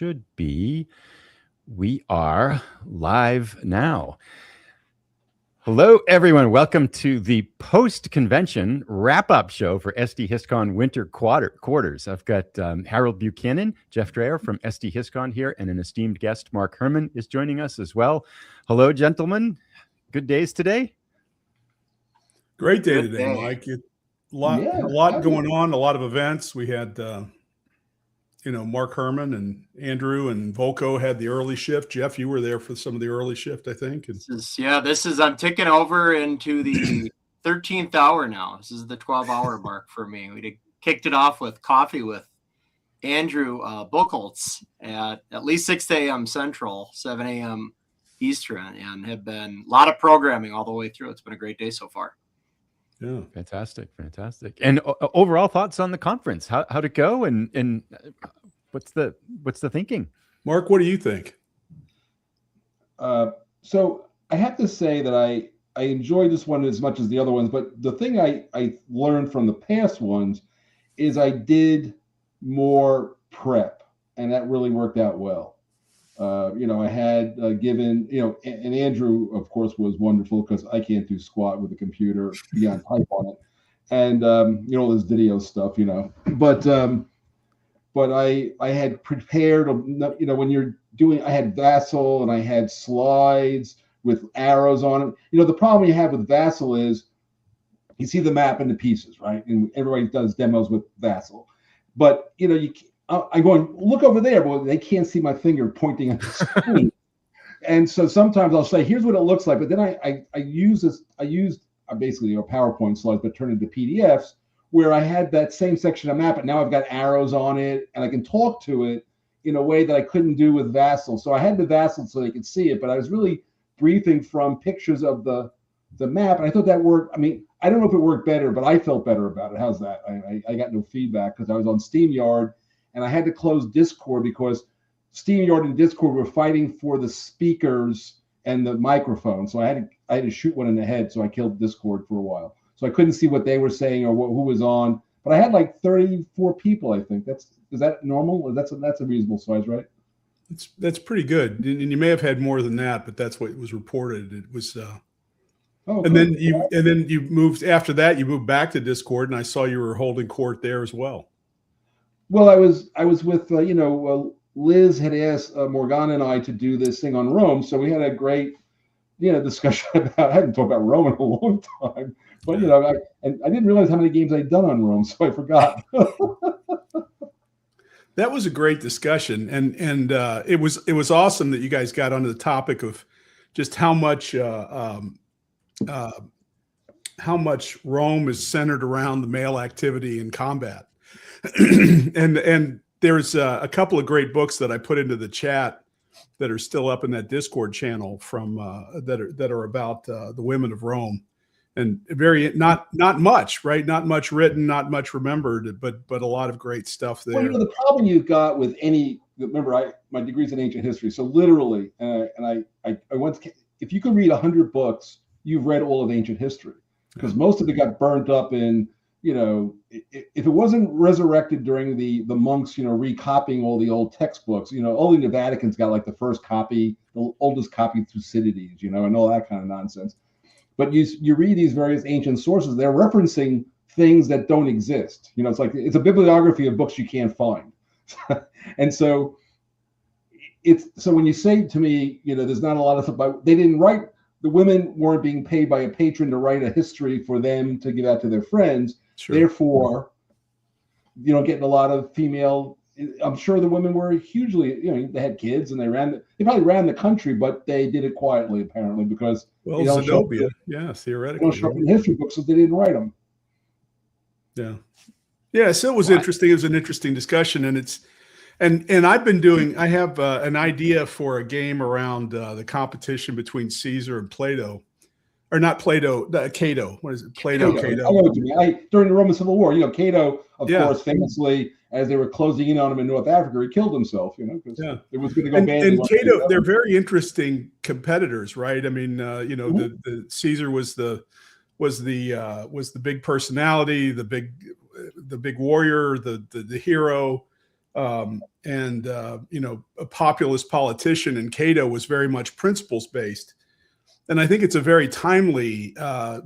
should be. We are live now. Hello, everyone. Welcome to the post-convention wrap-up show for SDHistCon Winter Quarters. I've got Harold Buchanan, Jeff Dreyer from SDHistCon here, and an esteemed guest, Mark Herman, is joining us as well. Hello, gentlemen. Good days today? Great day today, Mike. A lot going on, a lot of events. We had, Mark Herman and Andrew and Volko had the early shift. Jeff, you were there for some of the early shift, I think. I'm ticking over into the 13th hour now. This is the 12-hour mark for me. We kicked it off with coffee with Andrew Buchholz at least 6 a.m. Central, 7 a.m. Eastern, and have been a lot of programming all the way through. It's been a great day so far. Yeah, fantastic. And overall thoughts on the conference? How'd it go? And what's the thinking? Mark, what do you think? So I have to say that I enjoyed this one as much as the other ones, but the thing I learned from the past ones is I did more prep, and that really worked out well. I had given, and Andrew, of course, was wonderful because I can't do squat with a computer beyond type on it. And, all this video stuff, but I had prepared, when you're doing, I had Vassal and I had slides with arrows on it. The problem you have with Vassal is you see the map in the pieces, right? And everybody does demos with Vassal, but, I'm going, look over there, but they can't see my finger pointing at the screen. And so sometimes I'll say, here's what it looks like. But then I used basically PowerPoint slides, but turned into PDFs where I had that same section of map, but now I've got arrows on it and I can talk to it in a way that I couldn't do with Vassal. So I had the Vassal so they could see it, but I was really briefing from pictures of the map. And I thought that worked. I mean, I don't know if it worked better, but I felt better about it. How's that? I got no feedback because I was on StreamYard. And I had to close Discord because StreamYard and Discord were fighting for the speakers and the microphone. So I had to shoot one in the head. So I killed Discord for a while. So I couldn't see what they were saying or who was on. But I had like 34 people, I think. Is that normal? Or that's a reasonable size, right? That's pretty good. And you may have had more than that, but that's what was reported. It was. And then you moved after that. You moved back to Discord, and I saw you were holding court there as well. Well, I was with Liz had asked Morgana and I to do this thing on Rome, so we had a great discussion about. I haven't talked about Rome in a long time, but I didn't realize how many games I'd done on Rome, so I forgot. That was a great discussion, and it was awesome that you guys got onto the topic of just how much Rome is centered around the male activity in combat. and there's a couple of great books that I put into the chat that are still up in that Discord channel from that are about the women of Rome, and very not much, right? Not much written, not much remembered, but a lot of great stuff there. Well, the problem you've got with remember my degree's in ancient history, so literally, and I once, if you could read 100 books, you've read all of ancient history because most of it got burnt up in. If it wasn't resurrected during the monks, recopying all the old textbooks, only the Vatican's got like the first copy, the oldest copy Thucydides, and all that kind of nonsense. But you read these various ancient sources, they're referencing things that don't exist. It's a bibliography of books you can't find. And so when you say to me, there's not a lot of stuff, but they didn't write, the women weren't being paid by a patron to write a history for them to give out to their friends. Sure. Therefore, getting a lot of female. I'm sure the women were hugely, they had kids and they probably ran the country, but they did it quietly apparently because Zenobia, theoretically, they don't show up in history books, so they didn't write them. Yeah. So it was interesting. It was an interesting discussion, and it's. And I've been doing. I have an idea for a game around the competition between Caesar and Plato, or not Plato, Cato. What is it? Plato, Cato. I know what you mean. During the Roman Civil War, Cato, of course, famously, as they were closing in on him in North Africa, he killed himself. Because it was going to go badly. And Cato, they're very interesting competitors, right? I mean, the Caesar was the big personality, the big warrior, the hero. a populist politician, and Cato was very much principles based. And I think it's a very timely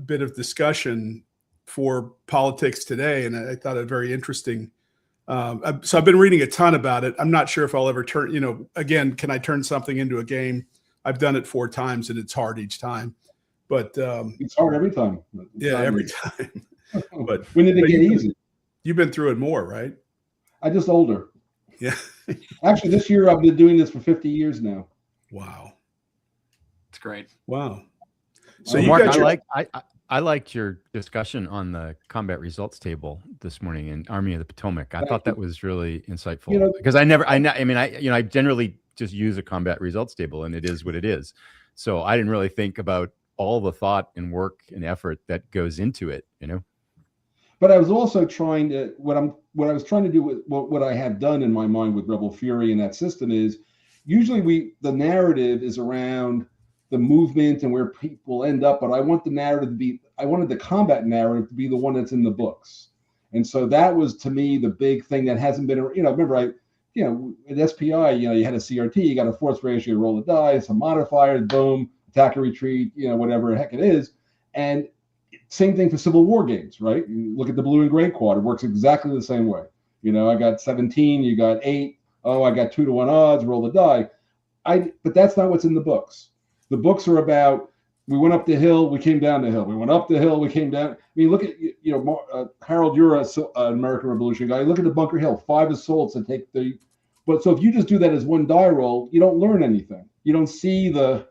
bit of discussion for politics today. And I thought it very interesting. So I've been reading a ton about it. I'm not sure if I'll ever turn, again, can I turn something into a game? I've done it 4 times and it's hard each time. But it's hard every time. Yeah, every time. But when did it get easy? You've been through it more, right? I'm just older. Yeah. Actually, this year I've been doing this for 50 years now. Wow. It's great. Wow. So Mark, I liked your discussion on the combat results table this morning in Army of the Potomac. I thought that was really insightful because I generally just use a combat results table and it is what it is. So I didn't really think about all the thought and work and effort that goes into it, But I was also trying to what I was trying to do with what I have done in my mind with Rebel Fury and that system is usually the narrative is around the movement and where people end up, but I want the narrative to be, I wanted the combat narrative to be the one that's in the books. And so that was to me the big thing that hasn't been, remember at SPI, you had a CRT, you got a force ratio, roll the dice, a modifier, boom, attack or retreat, whatever the heck it is. And same thing for Civil War games, right? You look at the blue and gray quad, it works exactly the same way. I got 17, you got 8, I got 2-to-1 odds, roll the die. But that's not what's in the books. The books are about, we went up the hill, we came down the hill. We went up the hill, we came down. I mean, look at, Harold, you're an American Revolution guy. Look at the Bunker Hill, 5 assaults and take the, but so if you just do that as one die roll, you don't learn anything. You don't see the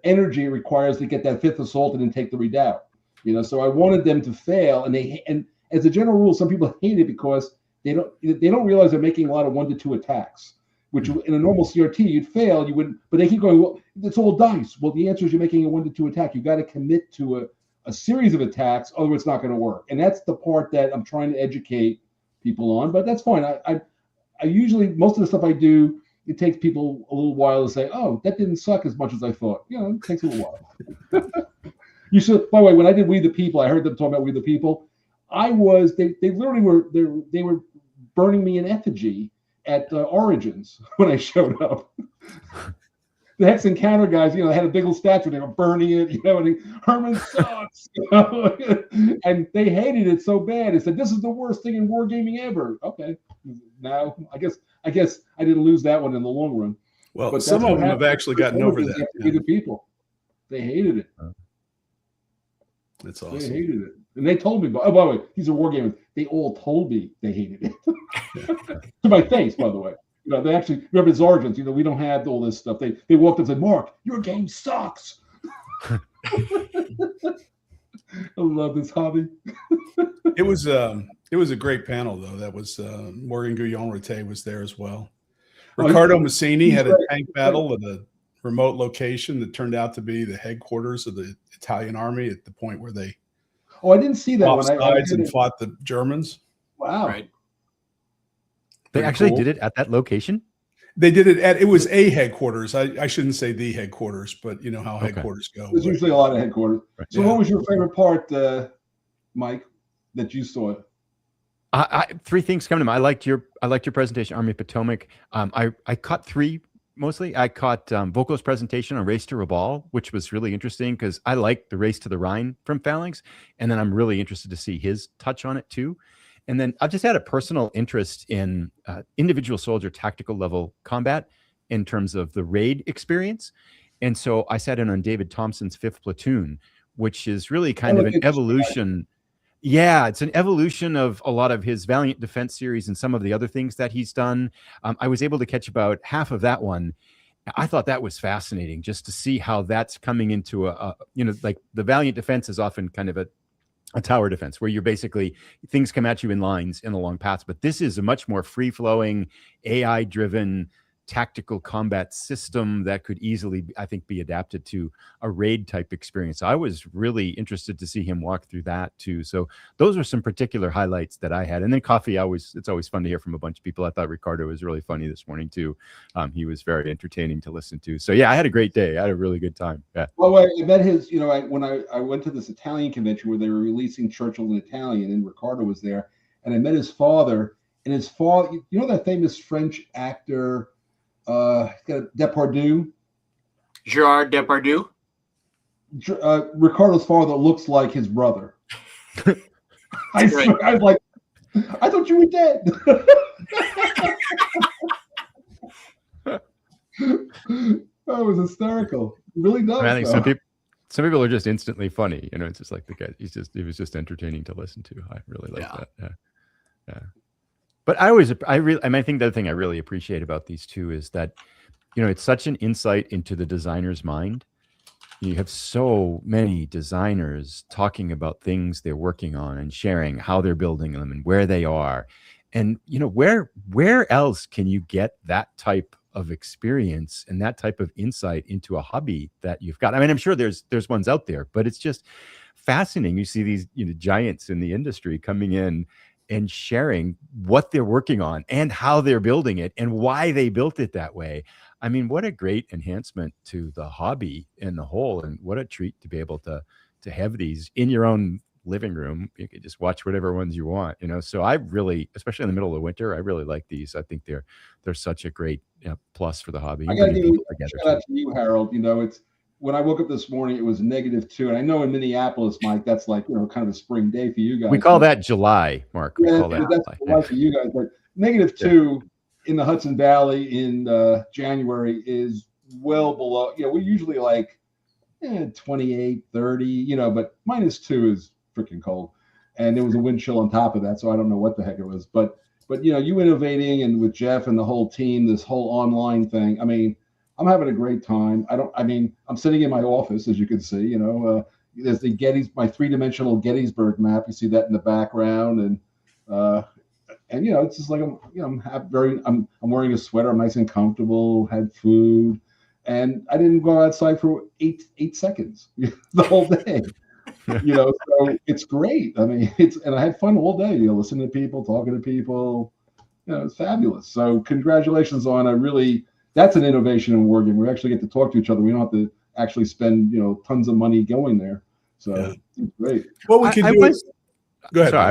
energy it requires to get that 5th assault and then take the redoubt. So I wanted them to fail, and as a general rule, some people hate it because they don't realize they're making a lot of 1 to 2 attacks, which in a normal CRT you'd fail, you wouldn't, but they keep going, well, it's all dice. Well, the answer is you're making a 1 to 2 attack. You got to commit to a series of attacks, otherwise it's not going to work. And that's the part that I'm trying to educate people on, but that's fine. I usually, most of the stuff I do, it takes people a little while to say, oh, that didn't suck as much as I thought. It takes a little while. You should, by the way, when I did We the People, I heard them talk about We the People. They literally were burning me in effigy at Origins when I showed up. The Hex Encounter guys, they had a big old statue, they were burning it, and Herman sucks, and they hated it so bad. They said, this is the worst thing in wargaming ever. Okay, now I guess I didn't lose that one in the long run. Well, but some of them have actually gotten over that. The people, they hated it. That's awesome. They hated it. And they told me, by the way, these are wargamers. They all told me they hated it. To my face, by the way. They actually, remember as Origins, we don't have all this stuff. They walked up and said, Mark, your game sucks. I love this hobby. It was a great panel, though. That was Morgan Guillaume-Roté was there as well. Riccardo Massini had a tank battle at a remote location that turned out to be the headquarters of the Italian army at the point where they I didn't see that one. And fought the Germans. Wow. Right. They actually did it at that location? They did it it was a headquarters. I shouldn't say the headquarters, but you know how headquarters go. There's usually a lot of headquarters. Right. So what was your favorite part, Mike, that you saw? 3 things come to mind. I liked your presentation, Army of Potomac. I caught 3 mostly. I caught Voko's presentation on Race to Rabaul, which was really interesting because I like the Race to the Rhine from Phalanx, and then I'm really interested to see his touch on it too. And then I've just had a personal interest in individual soldier tactical level combat in terms of the raid experience. And so I sat in on David Thompson's 5th Platoon, which is really kind of an evolution. Yeah, it's an evolution of a lot of his Valiant Defense series and some of the other things that he's done. I was able to catch about half of that one. I thought that was fascinating just to see how that's coming into like the Valiant Defense is often kind of a tower defense where you're basically things come at you in lines in the long paths, but this is a much more free-flowing, AI-driven tactical combat system that could easily, I think, be adapted to a raid type experience. I was really interested to see him walk through that too. So those were some particular highlights that I had. And then coffee, it's always fun to hear from a bunch of people. I thought Riccardo was really funny this morning too. He was very entertaining to listen to. So yeah, I had a great day. I had a really good time. Yeah. Well, I met his, when I went to this Italian convention where they were releasing Churchill in Italian and Riccardo was there, and I met his father. and his father. You know that famous French actor, Depardieu. Gerard Depardieu. Ricardo's father looks like his brother. I swear, I was like, I thought you were dead. That was hysterical. It really does. I think some people are just instantly funny. You know, it's just like the guy. He was just entertaining to listen to. I really like that. Yeah. But I think the other thing I really appreciate about these two is that, you know, it's such an insight into the designer's mind. You have so many designers talking about things they're working on and sharing how they're building them and where they are. And, you know, where else can you get that type of experience and that type of insight into a hobby that you've got? I mean, I'm sure there's ones out there, but it's just fascinating. You see these, you know, giants in the industry coming in and sharing what they're working on and how they're building it and why they built it that way. I mean, what a great enhancement to the hobby in the whole, and what a treat to be able to have these in your own living room. You can just watch whatever ones you want, you know. So I really, especially in the middle of winter, I really like these. I think they're such a great plus for the hobby. I got to give a shout out to you, Harold. You know, it's when I woke up this morning, it was -2, and I know in Minneapolis, Mike, that's like, you know, kind of a spring day for you guys. We call that July, Mark. We call that that's July for you guys. But -2 in the Hudson Valley in January is well below. You know, we're usually like 28, 30. You know, but -2 is freaking cold, and there was a wind chill on top of that, so I don't know what the heck it was. But you know, you innovating and with Jeff and the whole team, this whole online thing. I mean, I'm having a great time. I'm sitting in my office, as you can see. You know, there's the my 3-dimensional Gettysburg map. You see that in the background, and you know, it's just like I'm wearing a sweater. I'm nice and comfortable. Had food, and I didn't go outside for eight seconds the whole day. You know, so it's great. I mean, and I had fun all day. You know, listening to people, talking to people. You know, it's fabulous. So congratulations on that's an innovation in wargaming. We actually get to talk to each other. We don't have to actually spend, you know, tons of money going there. So it's great. What we can do is go ahead. Sorry,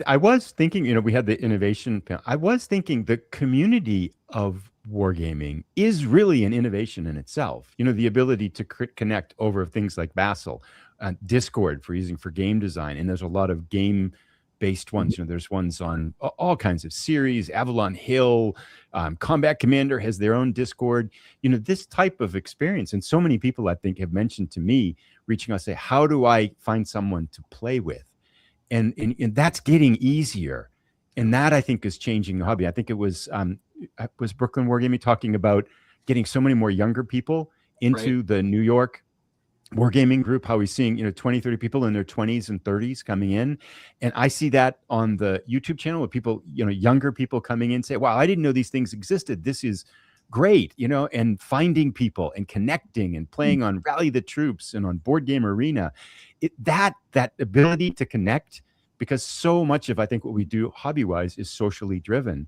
I was thinking, you know, we had the innovation panel. I was thinking the community of wargaming is really an innovation in itself. You know, the ability to connect over things like Basil, Discord for game design, and there's a lot of game-based ones. You know, there's ones on all kinds of series. Avalon Hill, Combat Commander has their own Discord. You know, this type of experience, and so many people I think have mentioned to me, reaching out, say, how do I find someone to play with? And that's getting easier, and that I think is changing the hobby. I think it was Brooklyn Wargaming talking about getting so many more younger people into the New York wargaming group, how he's seeing, you know, 20, 30 people in their 20s and 30s coming in. And I see that on the YouTube channel with people, you know, younger people coming in, say, wow, I didn't know these things existed. This is great, you know, and finding people and connecting and playing on Rally the Troops and on Board Game Arena. That ability to connect, because so much of, I think, what we do hobby-wise is socially driven.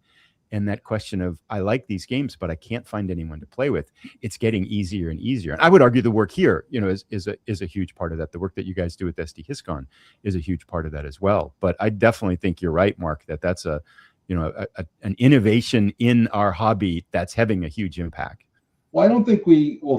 And that question of, I like these games, but I can't find anyone to play with. It's getting easier and easier. And I would argue the work here, you know, is a huge part of that. The work that you guys do with SDHistCon is a huge part of that as well. But I definitely think you're right, Mark, that's an innovation in our hobby that's having a huge impact. Well, I don't think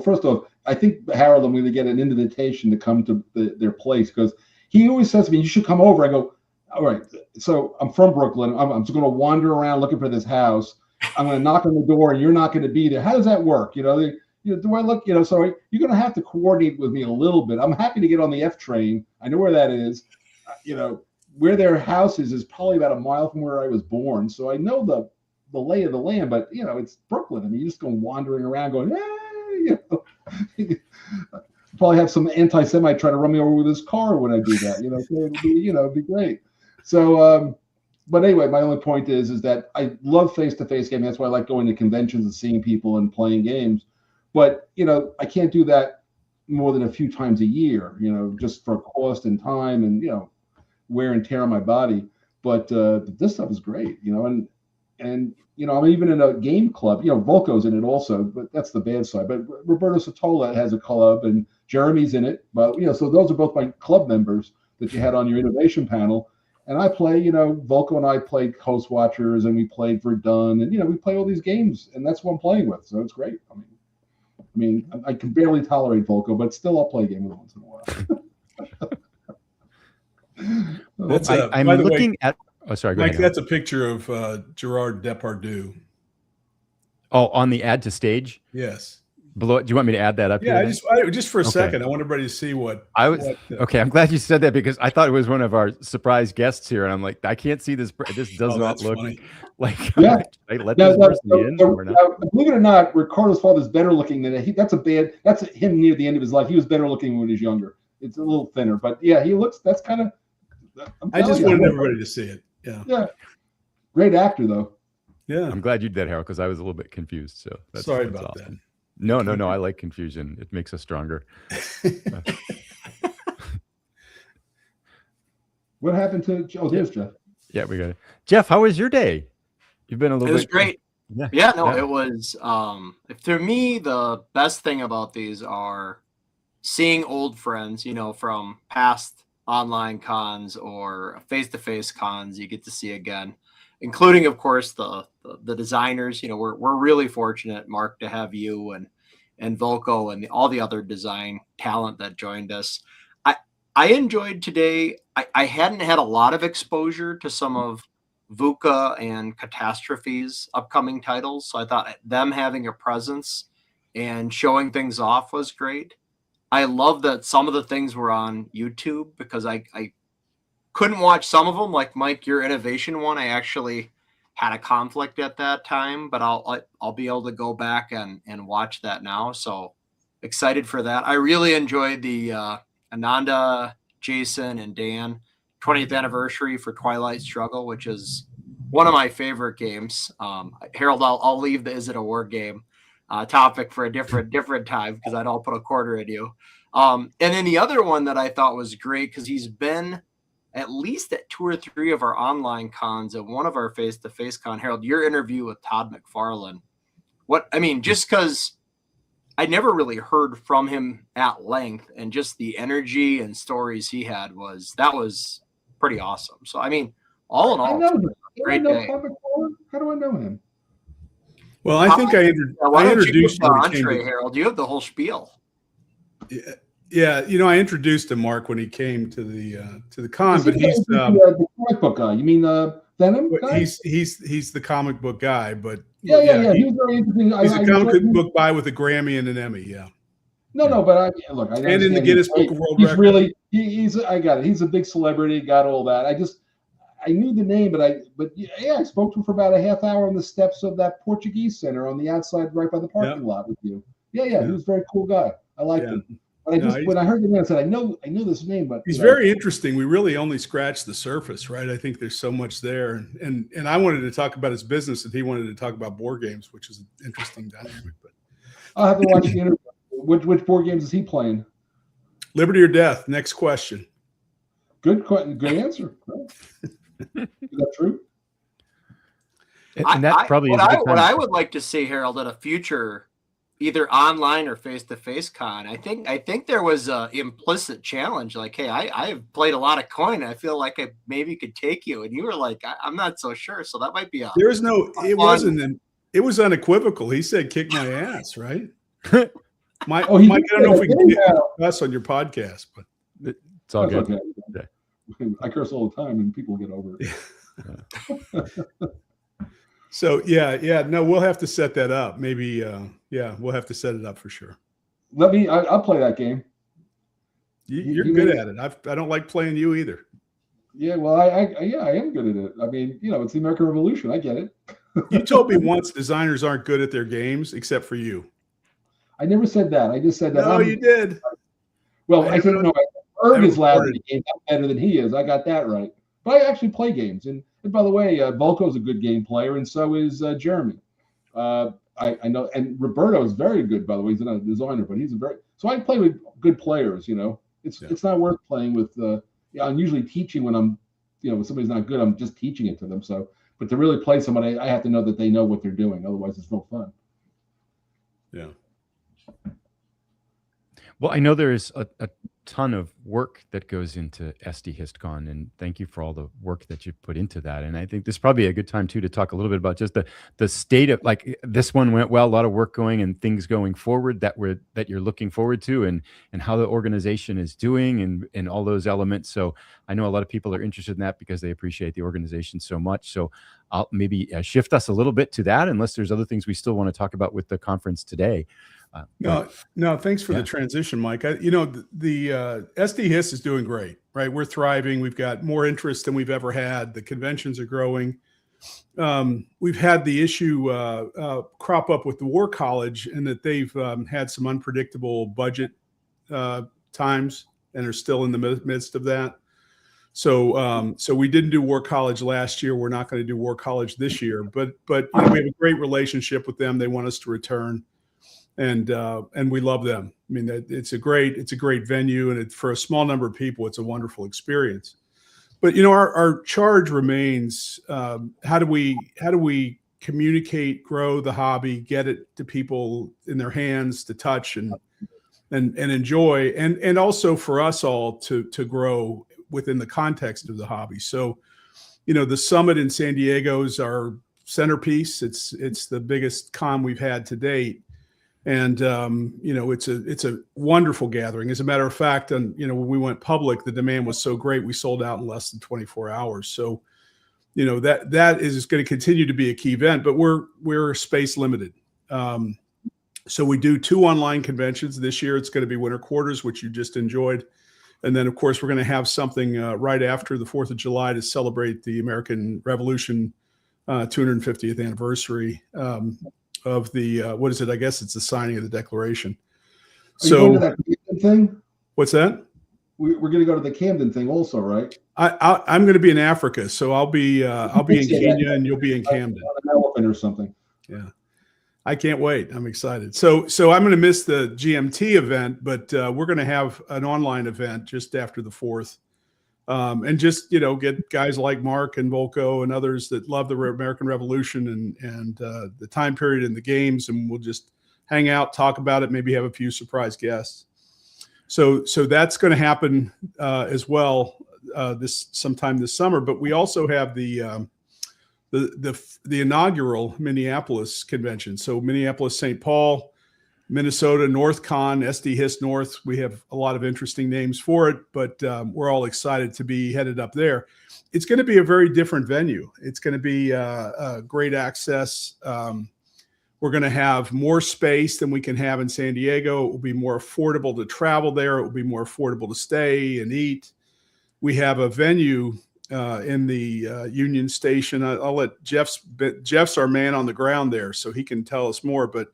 first off, I think, Harold, I'm going to get an invitation to come to their place, because he always says to me, you should come over. I go, all right, so I'm from Brooklyn. I'm just going to wander around looking for this house. I'm going to knock on the door, and you're not going to be there. How does that work? You know, do I look? You know, so you're going to have to coordinate with me a little bit. I'm happy to get on the F train. I know where that is. You know, where their house is probably about a mile from where I was born, so I know the lay of the land. But you know, it's Brooklyn. I mean, you just go wandering around, going, hey, you know. Probably have some anti-Semite try to run me over with his car when I do that. You know, so it'd be great. So, but anyway, my only point is that I love face-to-face gaming. That's why I like going to conventions and seeing people and playing games. But, you know, I can't do that more than a few times a year, you know, just for cost and time and, you know, wear and tear on my body. But this stuff is great, you know, and you know, I'm even in a game club. You know, Volko's in it also, but that's the bad side. But Roberto Satola has a club, and Jeremy's in it. But, you know, so those are both my club members that you had on your innovation panel. And I play, Volko and I played Coast Watchers, and we played Verdun, and we play all these games, and that's what I'm playing with. So it's great. I mean, I can barely tolerate Volko, but still I'll play a game with him once in a while. That's I'm by the looking way, at. Oh, sorry. Go Mike, ahead. that's a picture of Gerard Depardieu. Oh, on the add to stage Yes. below. Do you want me to add that up? Yeah, here just for a second, I want everybody to see what I was. Okay, I'm glad you said that because I thought it was one of our surprise guests here, and I'm like, I can't see this. This does not look funny. like. Yeah. I let this person in. Or not? Believe it or not, Ricardo's father's better looking than he. That's him near the end of his life. He was better looking when he was younger. It's a little thinner, but yeah, he looks. That's kind of. I just wanted everybody to see it. Yeah. Yeah. Great actor though. Yeah. I'm glad you did, Harold, because I was a little bit confused. So Sorry that's about awesome. No. I like confusion. It makes us stronger. What happened to? Oh, there's Jeff. Yeah, we got it. Jeff, how was your day? You've been a little. It was bit great. Yeah. It was. For me, the best thing about these are seeing old friends. From past online cons or face-to-face cons, you get to see again, including, of course, the designers. We're really fortunate, Mark, to have you and Volko and all the other design talent that joined us. I enjoyed today. I hadn't had a lot of exposure to some of VUCA and Catastrophe's upcoming titles, so I thought them having a presence and showing things off was great. I love that some of the things were on YouTube because I couldn't watch some of them, like Mike, your innovation one. I actually had a conflict at that time, but I'll be able to go back and watch that now. So excited for that. I really enjoyed the Ananda, Jason, and Dan 20th anniversary for Twilight Struggle, which is one of my favorite games. Harold, I'll leave the Is It a War Game topic for a different time because I'd all put a quarter in you. And then the other one that I thought was great because he's been at least at 2 or 3 of our online cons and one of our face-to-face con. Harold, your interview with Todd McFarlane. Just because I never really heard from him at length, and just the energy and stories he had was pretty awesome. So, all in all, great day. How do I know him? Well, I think I introduced you. Entree, Harold. You have the whole spiel. Yeah, I introduced him, Mark, when he came to the con. But he's the comic book guy. You mean Venom guy? He's the comic book guy, but yeah. He was very interesting. He's a comic book guy with a Grammy and an Emmy. Yeah. No, but I and in the Guinness Book of World Records. He's I got it. He's a big celebrity. Got all that. I knew the name, but I spoke to him for about a half hour on the steps of that Portuguese center on the outside, right by the parking lot with you. Yeah. He was a very cool guy. I liked him. But when I heard the name, I said, I know this name, but he's very interesting. We really only scratched the surface, right? I think there's so much there, and I wanted to talk about his business, and he wanted to talk about board games, which is an interesting dynamic. But I'll have to watch the interview. Which board games is he playing? Liberty or Death. Next question. Good answer. Is that true? And that probably what I would like to see, Harold, at a future either online or face-to-face con. I think there was a implicit challenge, like, hey, I've played a lot of coin. I feel like I maybe could take you, and you were like, I'm not so sure. So that might be there was no. It wasn't. It was unequivocal. He said, "Kick my ass," right? Mike, I don't know if we can get us on your podcast, but it's all good. Okay. I curse all the time, and people get over it. So no, we'll have to set that up. Maybe we'll have to set it up for sure. I'll play that game. You're good at it. I don't like playing you either. Yeah, well, I am good at it. It's the American Revolution. I get it. You told me once designers aren't good at their games except for you. I never said that. I just said that. No, you did. Well, I said no. Erg is loud in the game. I'm better than he is. I got that right. But I actually play games. And by the way, Volko's a good game player, and so is Jeremy. I know, and Roberto is very good, by the way. He's not a designer, but so I play with good players, It's not worth playing with I'm usually teaching when I'm when somebody's not good, I'm just teaching it to them. So but to really play somebody, I have to know that they know what they're doing. Otherwise it's no fun. Yeah. Well, I know there's ton of work that goes into SDHistCon, and thank you for all the work that you put into that. And I think this is probably a good time too to talk a little bit about just the state of, like, this one went well, a lot of work going and things going forward that you're looking forward to, and how the organization is doing, and all those elements. So I know a lot of people are interested in that because they appreciate the organization so much. So I'll maybe shift us a little bit to that, unless there's other things we still want to talk about with the conference today. No, thanks for the transition, Mike. The SDHist is doing great, right? We're thriving. We've got more interest than we've ever had. The conventions are growing. We've had the issue crop up with the War College, and that they've had some unpredictable budget times and are still in the midst of that. So we didn't do War College last year. We're not going to do War College this year, but we have a great relationship with them. They want us to return. And we love them. I mean, it's a great venue, and for a small number of people, it's a wonderful experience. But our charge remains: how do we communicate, grow the hobby, get it to people in their hands to touch and enjoy, and also for us all to grow within the context of the hobby. So, the summit in San Diego is our centerpiece. It's the biggest con we've had to date. And, it's a wonderful gathering. As a matter of fact, when we went public, the demand was so great, we sold out in less than 24 hours. So, that is going to continue to be a key event, but we're space limited. So we do 2 online conventions this year. It's going to be winter quarters, which you just enjoyed. And then, of course, we're going to have something right after the 4th of July to celebrate the American Revolution 250th anniversary. Of the what is it? I guess it's the signing of the Declaration. Are you going to that Camden thing? What's that? We're going to go to the Camden thing also, right? I'm going to be in Africa, so I'll be in Kenya, and you'll be in Camden. An elephant or something. Yeah, I can't wait. I'm excited. So I'm going to miss the GMT event, but we're going to have an online event just after the 4th. And just, get guys like Mark and Volko and others that love the American Revolution and the time period and the games, and we'll just hang out, talk about it, maybe have a few surprise guests. So that's going to happen as well sometime this summer. But we also have the inaugural Minneapolis convention. So Minneapolis, St. Paul, Minnesota, NorthCon, SDHist North. We have a lot of interesting names for it, but we're all excited to be headed up there. It's going to be a very different venue. It's going to be great access. We're going to have more space than we can have in San Diego. It will be more affordable to travel there. It will be more affordable to stay and eat. We have a venue in the Union Station. I'll let Jeff's our man on the ground there, so he can tell us more, but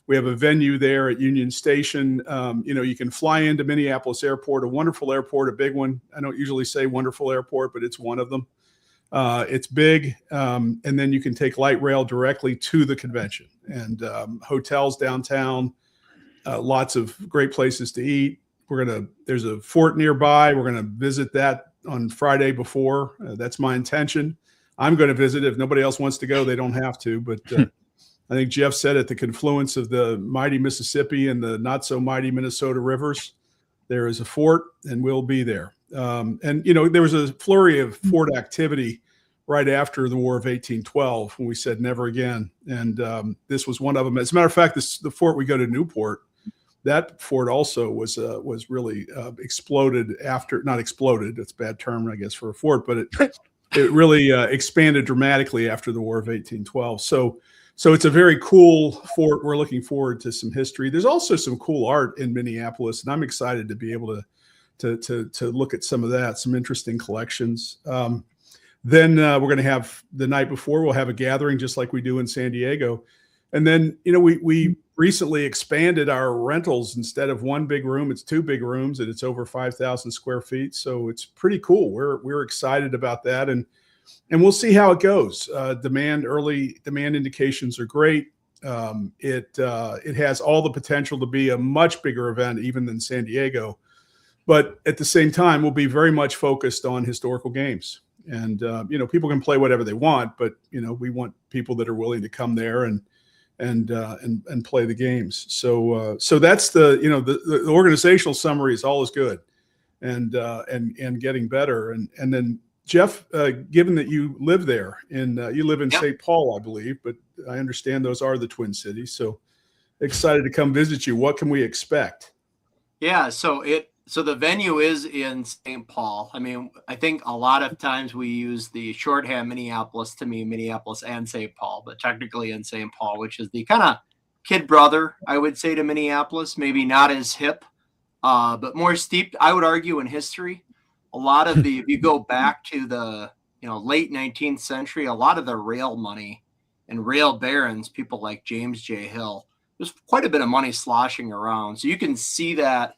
we have a venue there at Union Station. You can fly into Minneapolis Airport, a wonderful airport, a big one. I don't usually say wonderful airport, but it's one of them. It's big. And then you can take light rail directly to the convention, and hotels downtown, lots of great places to eat. There's a fort nearby. We're going to visit that on Friday before. That's my intention. I'm going to visit. If nobody else wants to go, they don't have to, but I think Jeff said at the confluence of the mighty Mississippi and the not so mighty Minnesota rivers, there is a fort, and we'll be there. There was a flurry of fort activity right after the War of 1812 when we said never again. And this was one of them. As a matter of fact, the fort we go to Newport, that fort also was really exploded after, not exploded, that's a bad term, I guess, for a fort, but it really expanded dramatically after the War of 1812. So it's a very cool fort. We're looking forward to some history. There's also some cool art in Minneapolis, and I'm excited to be able to look at some of that, some interesting collections. Then we're going to have the night before, we'll have a gathering just like we do in San Diego. And then, we recently expanded our rentals. Instead of one big room, it's 2 big rooms, and it's over 5,000 square feet. So it's pretty cool. We're excited about that. And we'll see how it goes. Early demand indications are great. It has all the potential to be a much bigger event even than San Diego. But at the same time, we'll be very much focused on historical games. And, people can play whatever they want, but, we want people that are willing to come there and play the games. So that's the organizational summary is all is good. and getting better. And then Jeff, given that you live there and you live in St. Paul, I believe, but I understand those are the Twin Cities. So excited to come visit you. What can we expect? Yeah, so the venue is in St. Paul. I mean, I think a lot of times we use the shorthand Minneapolis to mean Minneapolis and St. Paul, but technically in St. Paul, which is the kind of kid brother, I would say, to Minneapolis. Maybe not as hip, but more steeped, I would argue, in history. A lot of if you go back to the late 19th century, a lot of the rail money and rail barons, people like James J. Hill, there's quite a bit of money sloshing around. So you can see that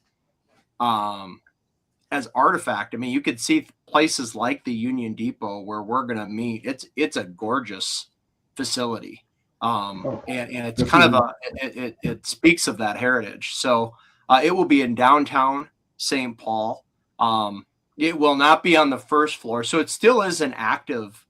as artifact. I mean, you could see places like the Union Depot where we're going to meet. It's a gorgeous facility. And it's kind of it speaks of that heritage. So it will be in downtown St. Paul. It will not be on the first floor. So it still is an active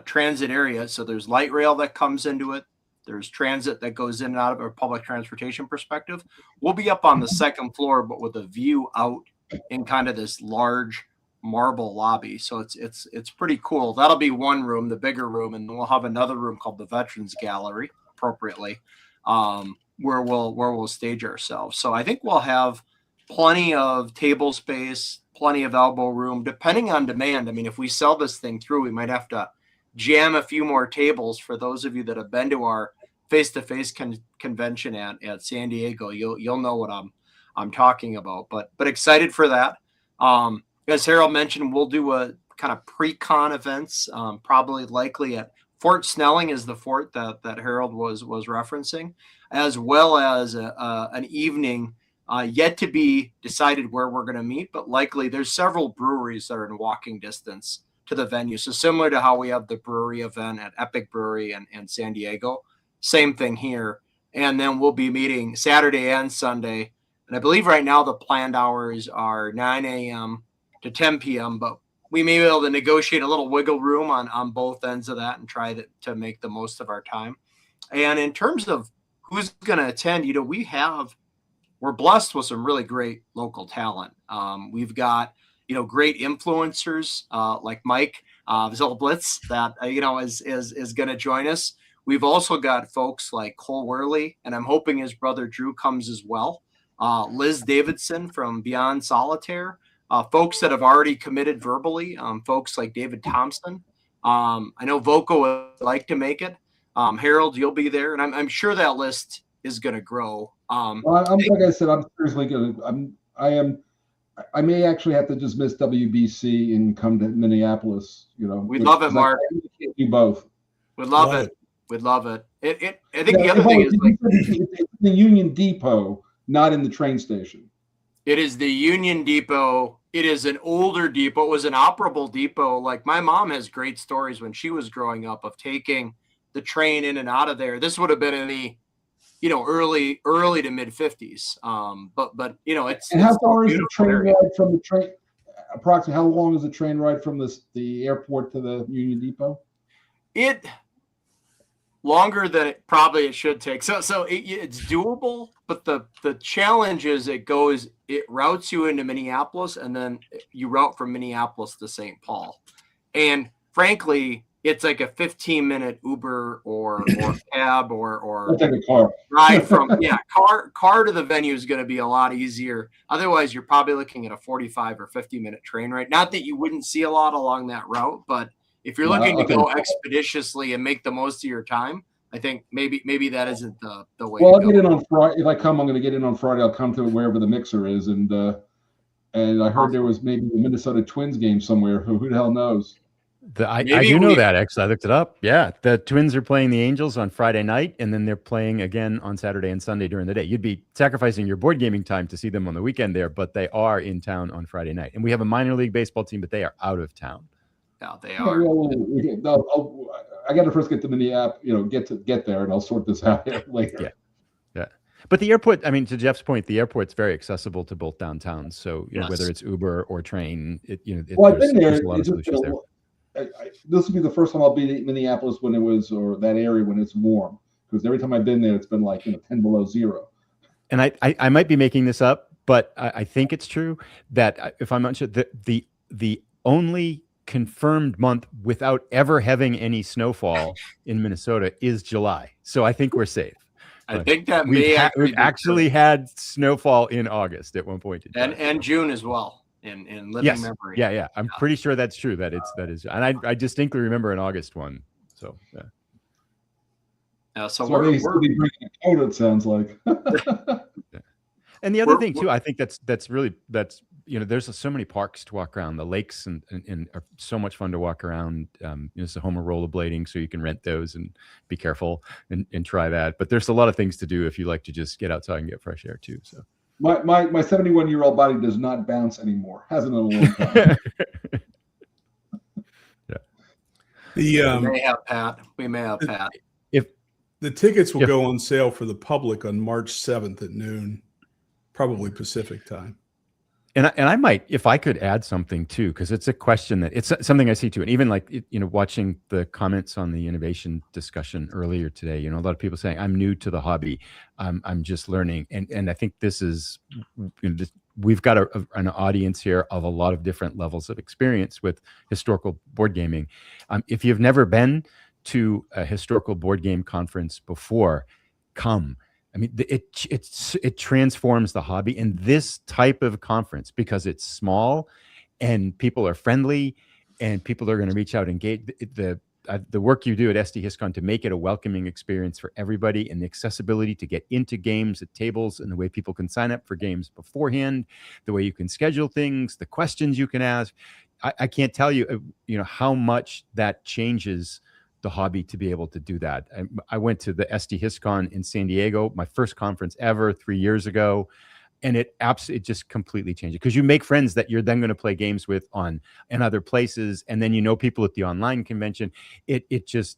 transit area. So there's light rail that comes into it. There's transit that goes in and out of a public transportation perspective. We'll be up on the second floor, but with a view out in kind of this large marble lobby. So it's pretty cool. That'll be one room, the bigger room, and then we'll have another room called the Veterans Gallery, appropriately, where we'll stage ourselves. So I think we'll have plenty of table space, plenty of elbow room, depending on demand. I mean, if we sell this thing through, we might have to jam a few more tables. For those of you that have been to our face-to-face convention at San Diego, you'll know what I'm talking about. But excited for that. As Harold mentioned, we'll do a kind of pre-con events, probably likely at Fort Snelling is the fort that Harold was referencing, as well as an evening yet to be decided where we're going to meet, but likely there's several breweries that are in walking distance to the venue. So similar to how we have the brewery event at Epic Brewery and San Diego, same thing here. And then we'll be meeting Saturday and Sunday. And I believe right now the planned hours are 9 a.m. to 10 p.m., but we may be able to negotiate a little wiggle room on both ends of that and try to make the most of our time. And in terms of who's going to attend, we're blessed with some really great local talent. We've got, great influencers like Mike, Zilla Blitz, that, is going to join us. We've also got folks like Cole Worley, and I'm hoping his brother Drew comes as well. Liz Davidson from Beyond Solitaire, folks that have already committed verbally, folks like David Thompson. I know Voco would like to make it. Harold, you'll be there, and I'm sure that list is going to grow. Like I said, I'm seriously going to. I may actually have to just miss WBC and come to Minneapolis. We'd love it, Mark. I can't do both. We'd love it. We'd love it. I think the other thing is it's the Union Depot, not in the train station. It is the Union Depot. It is an older depot. It was an operable depot. Like my mom has great stories when she was growing up of taking the train in and out of there. This would have been in the early to mid 50s. But it's. And how far is the train ride from the train? Approximately how long is the train ride from the airport to the Union Depot? It longer than it should take. So it's doable, but the challenge is it routes you into Minneapolis, and then you route from Minneapolis to St. Paul. And frankly, it's like a 15-minute Uber or cab or I'll take a car. Ride from car to the venue is going to be a lot easier. Otherwise, you're probably looking at a 45 or 50-minute train ride. Not that you wouldn't see a lot along that route, but if you're looking to go expeditiously and make the most of your time, I think maybe that isn't the way. Well, I'll get in on Friday. If I come, I'm going to get in on Friday. I'll come to wherever the mixer is, and I heard there was maybe the Minnesota Twins game somewhere. Who the hell knows? I do know that, actually. I looked it up. Yeah, the Twins are playing the Angels on Friday night, and then they're playing again on Saturday and Sunday during the day. You'd be sacrificing your board gaming time to see them on the weekend there, but they are in town on Friday night. And we have a minor league baseball team, but they are out of town. Yeah, they are. I got to first get to Minneapolis, get there, and I'll sort this out later. Yeah. But the airport, I mean, to Jeff's point, the airport's very accessible to both downtowns. So whether it's Uber or train, I've been there. There's a lot of solutions there. This will be the first time I'll be in Minneapolis or that area when it's warm, because every time I've been there, it's been like 10 below zero. And I might be making this up, but I think it's true that if I'm not sure, the only confirmed month without ever having any snowfall in Minnesota is July. So I think we're safe. I think that we've actually had snowfall in August at one point in time. And June as well in living memory. Yeah. I'm pretty sure that's true. That is, and I distinctly remember an August one. So so we're bringing a coat, it sounds like. And the other thing too, I think that's there's so many parks to walk around. The lakes and are so much fun to walk around. It's a home of rollerblading, so you can rent those and be careful and try that. But there's a lot of things to do if you like to just get outside and get fresh air too. So my 71-year-old body does not bounce anymore. Hasn't in a long time. We may have Pat. If the tickets will go on sale for the public on March 7th at noon. Probably Pacific time. And I might, if I could add something too, because it's a question that it's something I see too. And even like, watching the comments on the innovation discussion earlier today, a lot of people saying, I'm new to the hobby. I'm just learning. And I think this is, we've got an audience here of a lot of different levels of experience with historical board gaming. If you've never been to a historical board game conference before, come. I mean, it transforms the hobby, and this type of conference, because it's small and people are friendly and people are going to reach out and engage. The work you do at SDHistCon to make it a welcoming experience for everybody, and the accessibility to get into games at tables, and the way people can sign up for games beforehand, the way you can schedule things, the questions you can ask. I can't tell you, how much that changes the hobby to be able to do that. I went to the SDHistCon in San Diego, my first conference ever 3 years ago. And it just completely changed it, because you make friends that you're then going to play games with in other places. And then, people at the online convention, it just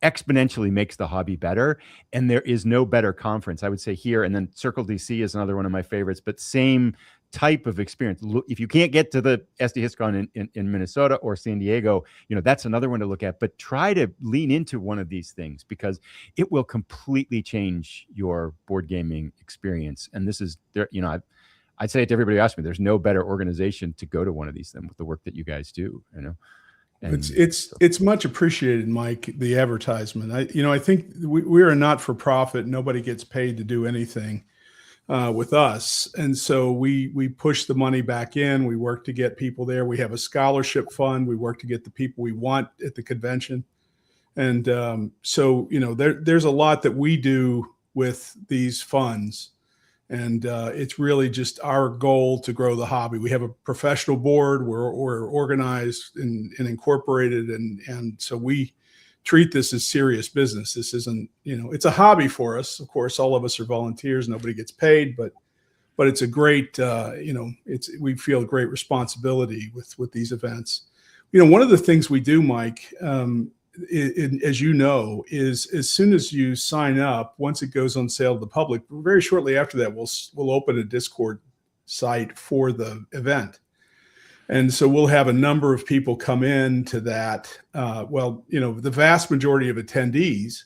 exponentially makes the hobby better. And there is no better conference, I would say, here. And then Circle DC is another one of my favorites, but same type of experience. If you can't get to the SDHistCon in Minnesota or San Diego, that's another one to look at. But try to lean into one of these things, because it will completely change your board gaming experience. And this is there, I'd say it to everybody who asks me, there's no better organization to go to one of these than with the work that you guys do. And it's much appreciated, Mike, the advertisement. I think we're a not-for-profit. Nobody gets paid to do anything with us. And so we push the money back in. We work to get people there. We have a scholarship fund. We work to get the people we want at the convention. And there's a lot that we do with these funds. And it's really just our goal to grow the hobby. We have a professional board. We're organized and incorporated. And so we treat this as serious business. This isn't, it's a hobby for us. Of course, all of us are volunteers. Nobody gets paid, but it's a great, we feel great responsibility with these events. One of the things we do, Mike, as you know, is as soon as you sign up, once it goes on sale to the public, very shortly after that, we'll open a Discord site for the event. And so we'll have a number of people come in to that. The vast majority of attendees,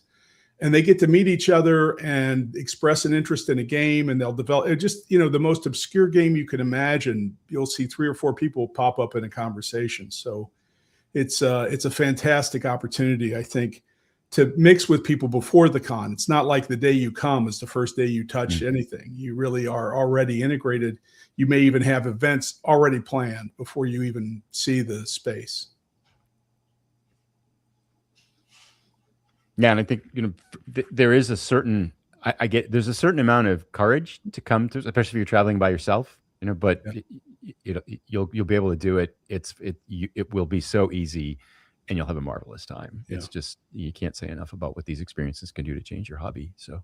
and they get to meet each other and express an interest in a game, and they'll develop the most obscure game you can imagine. You'll see 3 or 4 people pop up in a conversation. So it's a fantastic opportunity, I think, to mix with people before the con. It's not like the day you come is the first day you touch anything. You really are already integrated. You may even have events already planned before you even see the space. Yeah, and I think there is a certain there's a certain amount of courage to come to, especially if you're traveling by yourself. But you'll be able to do it. It will be so easy, and you'll have a marvelous time. Yeah. It's just, you can't say enough about what these experiences can do to change your hobby. So,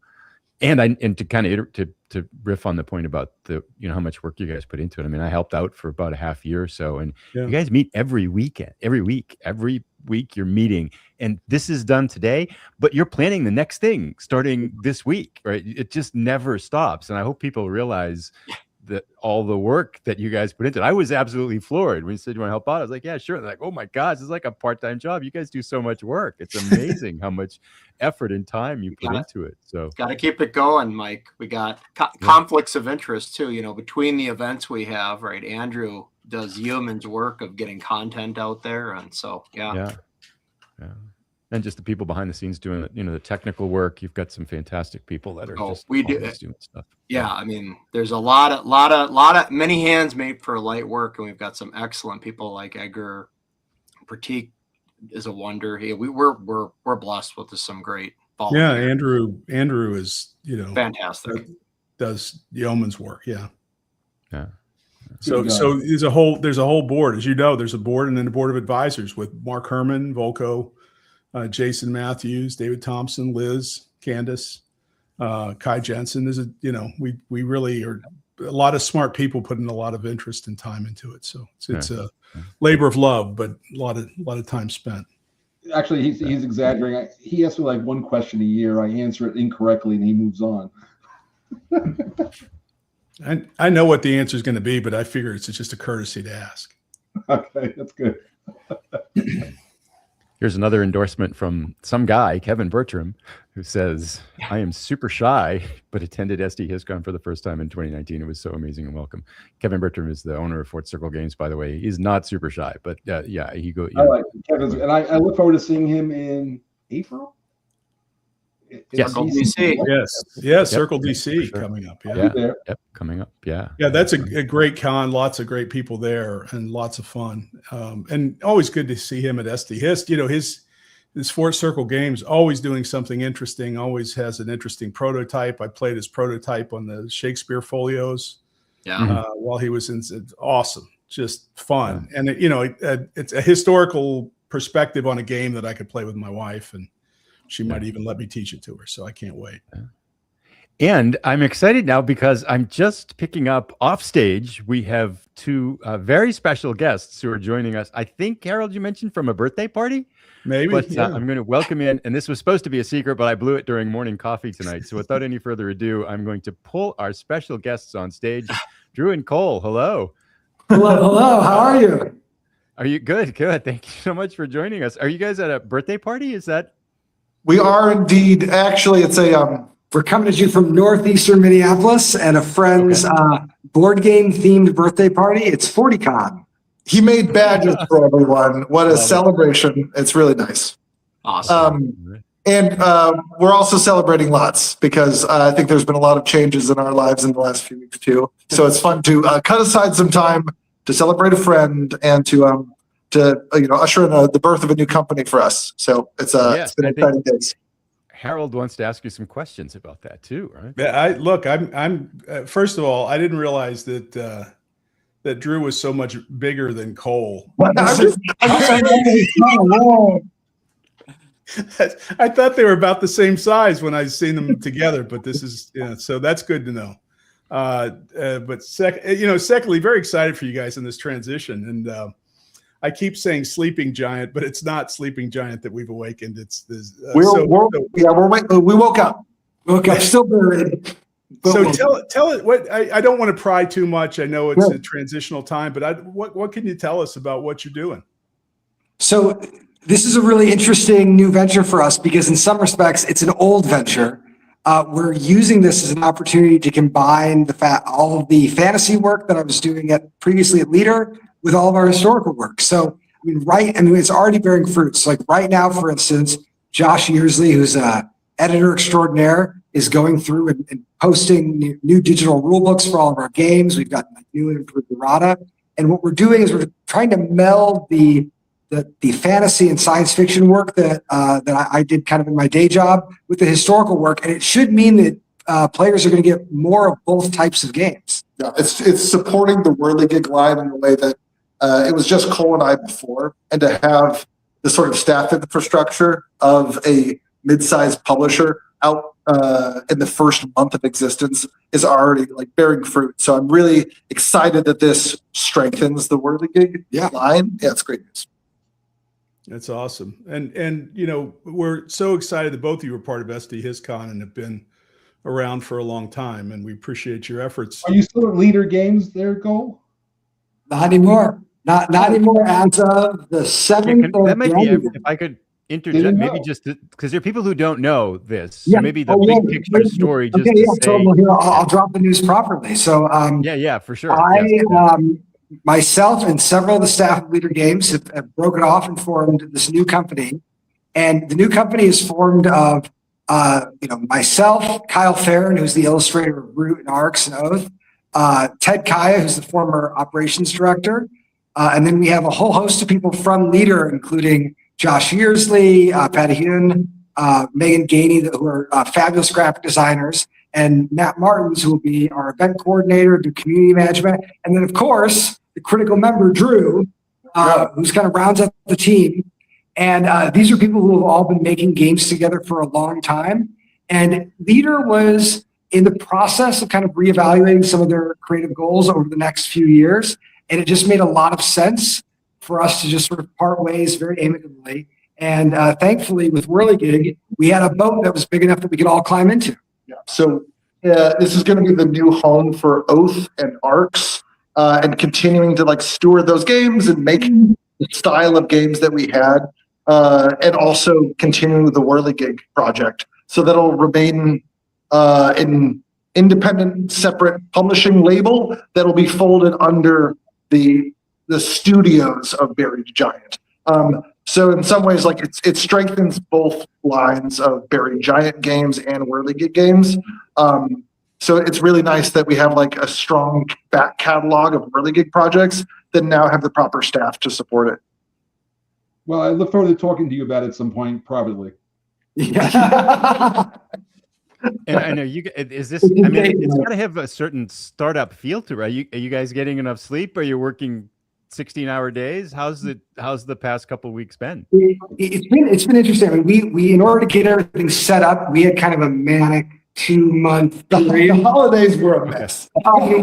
and to kind of to riff on the point about the how much work you guys put into it. I mean, I helped out for about a half year or so, and you guys meet every week you're meeting, and this is done today, but you're planning the next thing starting this week, right? It just never stops, and I hope people realize all the work that you guys put into it. I was absolutely floored when you said you want to help out. I was like, yeah, sure. They're like, oh my gosh, it's like a part-time job. You guys do so much work. It's amazing how much effort and time you put into it. So got to keep it going, Mike. We got conflicts of interest too, you know, between the events we have, right? Andrew does yeoman's work of getting content out there. And so, yeah. And just the people behind the scenes doing it, you know, the technical work. You've got some fantastic people that are doing stuff. Yeah, I mean, there's a lot of many hands made for light work, and we've got some excellent people like Edgar. Pratik is a wonder. Hey, we're blessed with some great volunteers. Yeah, Andrew is, you know, fantastic. Does yeoman's work. Yeah. So there's a whole board, as you know. There's a board and then a board of advisors with Mark Herman, Volko, Jason Matthews, David Thompson, Liz, Candace, Kai Jensen. We really are a lot of smart people putting a lot of interest and time into it. So it's a labor of love, but a lot of time spent. Actually, he's exaggerating. He asks me like one question a year. I answer it incorrectly, and he moves on. I know what the answer is going to be, but I figure it's just a courtesy to ask. Okay, that's good. Here's another endorsement from some guy, Kevin Bertram, who says, I am super shy, but attended SDHistCon for the first time in 2019. It was so amazing and welcome. Kevin Bertram is the owner of Fort Circle Games, by the way. He's not super shy, but he goes. I like Kevin's, and I look forward to seeing him in April. Yes. Circle DC. Yes, Circle DC coming up. Coming up. Yeah, that's a great con. Lots of great people there and lots of fun. And always good to see him at SDHist. You know, his Fort Circle Games, always doing something interesting. Always has an interesting prototype. I played his prototype on the Shakespeare folios. Yeah. While he was in, it's awesome, just fun, and it's a historical perspective on a game that I could play with my wife and. She might even let me teach it to her, so I can't wait. And I'm excited now because I'm just picking up off stage. We have two very special guests who are joining us. I think, Harold, you mentioned from a birthday party? Maybe. But I'm going to welcome in, and this was supposed to be a secret, but I blew it during morning coffee tonight. So without any further ado, I'm going to pull our special guests on stage. Drew and Cole, hello. Hello. How are you? Are you good? Good. Thank you so much for joining us. Are you guys at a birthday party? Is that? We are indeed. Actually, it's we're coming at you from northeastern Minneapolis and a friend's board game themed birthday party. It's 40Con. He made badges for everyone. What a celebration. It's really nice. Awesome. And we're also celebrating lots because I think there's been a lot of changes in our lives in the last few weeks too. So it's fun to cut aside some time to celebrate a friend and to usher in the birth of a new company for us. So it's been exciting days. Harold wants to ask you some questions about that too, right? Yeah, I'm first of all, I didn't realize that Drew was so much bigger than Cole. I thought they were about the same size when I seen them together, but this is so that's good to know. But secondly, very excited for you guys in this transition, and I keep saying sleeping giant, but it's not sleeping giant that we've awakened. It's this. We woke up. Still buried. So tell it what I don't want to pry too much. I know it's a transitional time, but what can you tell us about what you're doing? So this is a really interesting new venture for us because in some respects it's an old venture. We're using this as an opportunity to combine all of the fantasy work that I was doing previously at Leader with all of our historical work. So it's already bearing fruits. Like right now, for instance, Josh Yearsley, who's editor extraordinaire, is going through and posting new digital rule books for all of our games. We've got new and improved errata. And what we're doing is we're trying to meld the fantasy and science fiction work that I did kind of in my day job with the historical work. And it should mean that players are going to get more of both types of games. Yeah, it's supporting the Whirligig line in a way that it was just Cole and I before, and to have the sort of staff infrastructure of a mid-sized publisher out in the first month of existence is already bearing fruit. So I'm really excited that this strengthens the Whirligig line. Yeah, it's great news. That's awesome. And we're so excited that both of you are part of SDHistCon and have been around for a long time, and we appreciate your efforts. Are you still at Leader Games there, Cole? Not anymore. Not anymore as of the 7th of That might be, January. if I could interject, maybe just because there are people who don't know this. So Yeah. maybe the big picture story, just Okay, to yeah. say. So here, I'll drop the news properly. So Yeah, for sure. Myself and several of the staff of Leader Games have broken off and formed this new company. And the new company is formed of, myself, Kyle Farron, who's the illustrator of Root and Arcs and Oath, Ted Kaya, who's the former operations director. And then we have a whole host of people from Leader, including Josh Yearsley, Patty Hune, Megan Gainey, who are fabulous graphic designers, and Matt Martins, who will be our event coordinator, do community management. And then, of course, the critical member, Drew, who's kind of rounds up the team. And these are people who have all been making games together for a long time. And Leader was in the process of kind of reevaluating some of their creative goals over the next few years. And it just made a lot of sense for us to just sort of part ways very amicably. And thankfully, with Whirligig, we had a boat that was big enough that we could all climb into. Yeah. So this is going to be the new home for Oath and Arcs, and continuing to like steward those games and make the style of games that we had, and also continuing with the Whirligig project. So that'll remain an independent, separate publishing label that'll be folded under the studios of Buried Giant. So in some ways, like it strengthens both lines of Buried Giant games and Whirligig games. So it's really nice that we have like a strong back catalog of Whirligig projects that now have the proper staff to support it. Well, I look forward to talking to you about it at some point privately. Yeah. And I know is this, I mean, it's got to have a certain startup feel to it. Are you guys getting enough sleep? Are you working 16-hour days? How's the past couple of weeks been? It's been interesting. I mean, we in order to get everything set up, we had kind of a manic 2-month period. The holidays were a mess.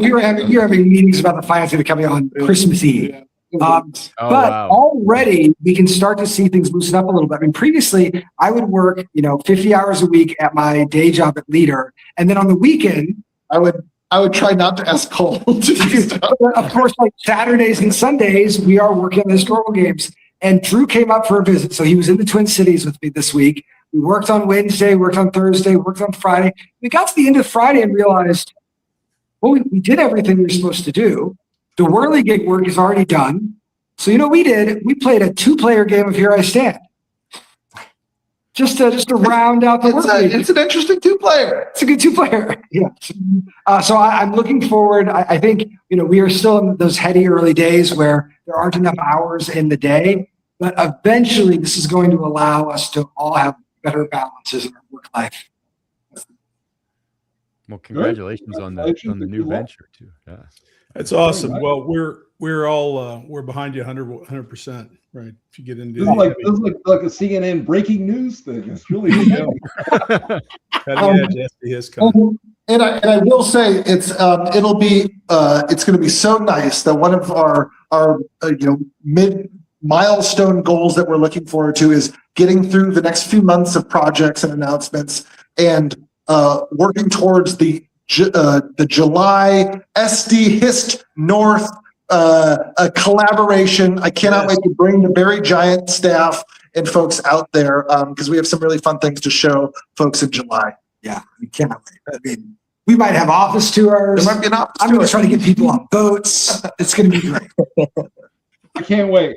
We were having meetings about the financing of the company on Christmas Eve. But already we can start to see things loosen up a little bit. I mean, previously I would work, 50 hours a week at my day job at Leader, and then on the weekend I would try not to ask Cole to do stuff. Of course, like Saturdays and Sundays, we are working on the historical games. And Drew came up for a visit, so he was in the Twin Cities with me this week. We worked on Wednesday, worked on Thursday, worked on Friday. We got to the end of Friday and realized, well, we did everything we were supposed to do. The Whirligig work is already done. So you know what we did? We played a 2-player game of Here I Stand. Just to round out the work. It's an interesting 2-player. It's a good 2-player. Yeah. So I'm looking forward. I think, we are still in those heady early days where there aren't enough hours in the day, but eventually this is going to allow us to all have better balances in our work life. Well, congratulations on the new venture too. Yeah. That's awesome. Well, we're behind you 100%, right? If you get into this is like a CNN breaking news thing. It's really good. SDHistCon. And I will say it's going to be so nice that one of our mid milestone goals that we're looking forward to is getting through the next few months of projects and announcements and working towards the July SDHist North a collaboration. I cannot wait to bring the Buried Giant staff and folks out there because we have some really fun things to show folks in July. Yeah, we cannot wait. I mean, we might have office tours. There might be an office I'm going to try to get people on boats. It's going to be great. I can't wait.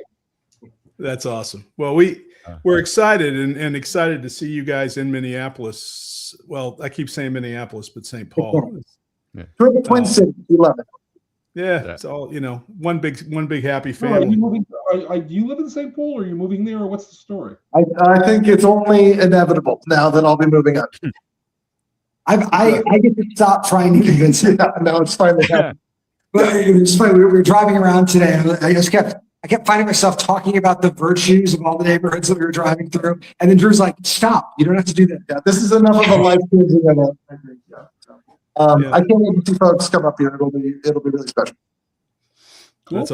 That's awesome. Well, we're excited and excited to see you guys in Minneapolis. Well, I keep saying Minneapolis, but St. Paul. Yeah. Twin City, we love it. Yeah, it's all one big happy So are family. do you live in St. Paul, or are you moving there, or what's the story? I think it's only inevitable now that I'll be moving up. I get to stop trying to convince him. No, it's finally happening. But it was funny. We were driving around today. I kept finding myself talking about the virtues of all the neighborhoods that we were driving through, and then Drew's like, "Stop! You don't have to do that." Yeah, this is enough of a life-changing event. I think. Yeah. So, I can't wait to see folks come up here. It'll be really special. Cool. That's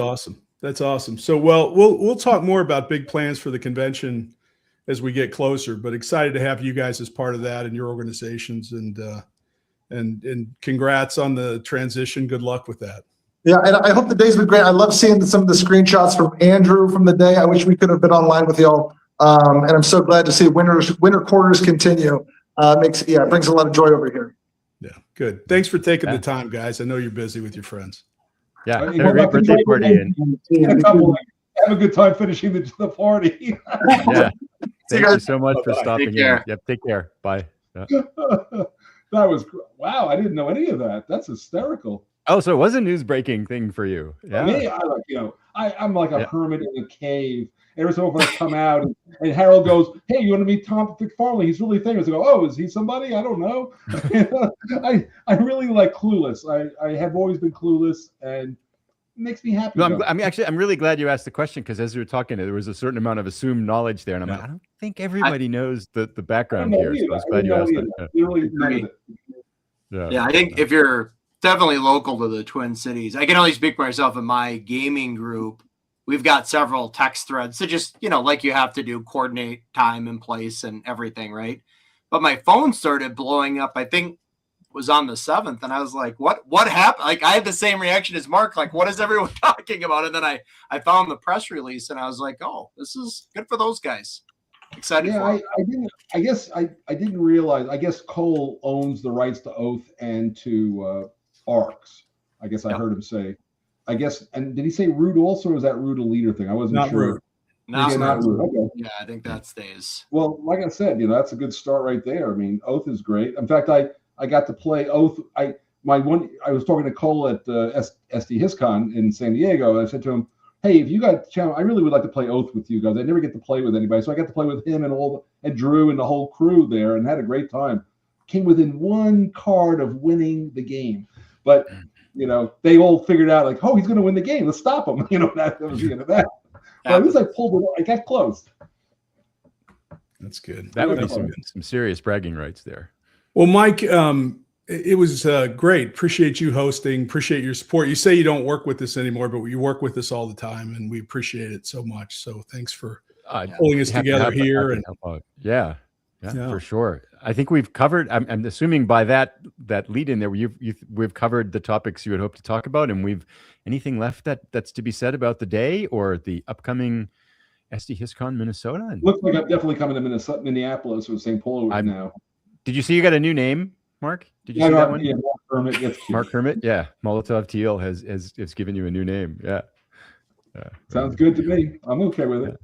awesome. So, we'll talk more about big plans for the convention as we get closer. But excited to have you guys as part of that and your organizations, and and congrats on the transition. Good luck with that. Yeah, and I hope the day's been great. I love seeing some of the screenshots from Andrew from the day. I wish we could have been online with y'all. And I'm so glad to see winter quarters continue. It brings a lot of joy over here. Yeah, good. Thanks for taking the time, guys. I know you're busy with your friends. Yeah, had a great birthday party. Have a good time finishing the party. Yeah, thank you so much for stopping in. Yep, take care. Bye. Yeah. That was wow. I didn't know any of that. That's hysterical. Oh, so it was a news breaking thing for you. Yeah. Me, I'm like a hermit in a cave. Every so often I come out and Harold goes, "Hey, you want to meet Tom McFarlane? He's really famous." I go, "Oh, is he somebody? I don't know." I really like clueless. I have always been clueless, and it makes me happy. No, I'm really glad you asked the question, because as you were talking, there was a certain amount of assumed knowledge there, and I'm like, I don't think everybody knows the background here. So I was glad you asked that. Yeah, I think if you're definitely local to the Twin Cities, I can only speak for myself. In my gaming group, we've got several text threads to just, like you have to do, coordinate time and place and everything, right? But my phone started blowing up, I think was on the 7th, and I was like, what happened? Like, I had the same reaction as Mark, like, what is everyone talking about? And then I found the press release, and I was like, oh, this is good for those guys. Excited for them. I didn't realize. I guess Cole owns the rights to Oath and to ARCs. I guess I heard him say. I guess, and did he say Root also, or was that Root a leader thing? I wasn't sure. Root. Not Root. Okay. Yeah, I think that stays. Well, like I said, that's a good start right there. I mean, Oath is great. In fact, I got to play Oath. I was talking to Cole at SDHistCon in San Diego. And I said to him, "Hey, if you got channel, I really would like to play Oath with you guys. I never get to play with anybody, so I got to play with him and Drew and the whole crew there, and had a great time. Came within one card of winning the game, but they all figured out like, oh, he's going to win the game. Let's stop him. That was the end of that. But at least I pulled it. I got close. That's good. That would be some serious bragging rights there. Well, Mike, it was great. Appreciate you hosting. Appreciate your support. You say you don't work with us anymore, but you work with us all the time, and we appreciate it so much. So thanks for pulling us together here. Yeah, for sure. I think we've covered. I'm assuming by that lead in there, we've covered the topics you would hope to talk about, and anything left that's to be said about the day or the upcoming SDHistCon Minnesota. Looks like I'm definitely coming to Minneapolis or St. Paul now. Did you see you got a new name, Mark? Did you see that one? Yeah, Mark Hermit. That's cute. Mark Hermit. Yeah, Molotov Teal has given you a new name. Yeah. Sounds good to me. I'm okay with it.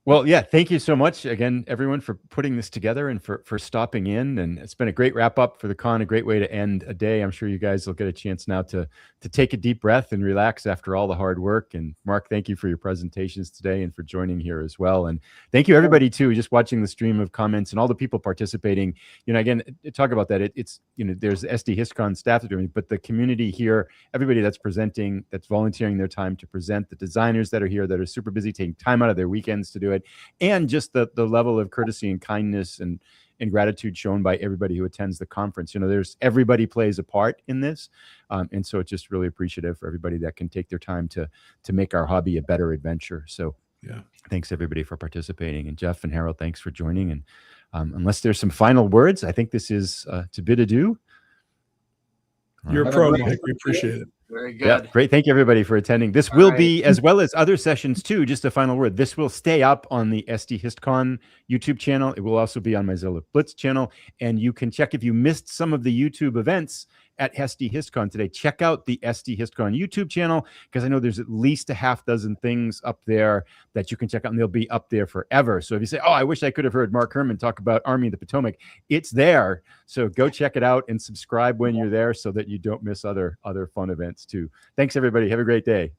Well, yeah, thank you so much again, everyone, for putting this together and for stopping in. And it's been a great wrap up for the con, a great way to end a day. I'm sure you guys will get a chance now to take a deep breath and relax after all the hard work. And Mark, thank you for your presentations today and for joining here as well. And thank you everybody too, just watching the stream of comments and all the people participating. Again, talk about that. It's there's SDHistCon staff doing it, but the community here, everybody that's presenting, that's volunteering their time to present, the designers that are here that are super busy taking time out of their weekends to do it, and just the level of courtesy and kindness and gratitude shown by everybody who attends the conference. There's everybody plays a part in this, and so it's just really appreciative for everybody that can take their time to make our hobby a better adventure. So thanks everybody for participating, and Jeff and Harold, thanks for joining. And unless there's some final words, I think this is to bid adieu. You're a pro, Mike. We appreciate it. Very good. Yeah, great. Thank you, everybody, for attending. This will be, as well as other sessions, too, just a final word. This will stay up on the SDHistCon YouTube channel. It will also be on my Zilla Blitz channel. And you can check if you missed some of the YouTube events at SDHistCon today. Check out the SDHistCon YouTube channel, because I know there's at least a half dozen things up there that you can check out, and they'll be up there forever. So if you say, oh, I wish I could have heard Mark Herman talk about Army of the Potomac, it's there. So go check it out and subscribe when you're there so that you don't miss other fun events too. Thanks, everybody. Have a great day.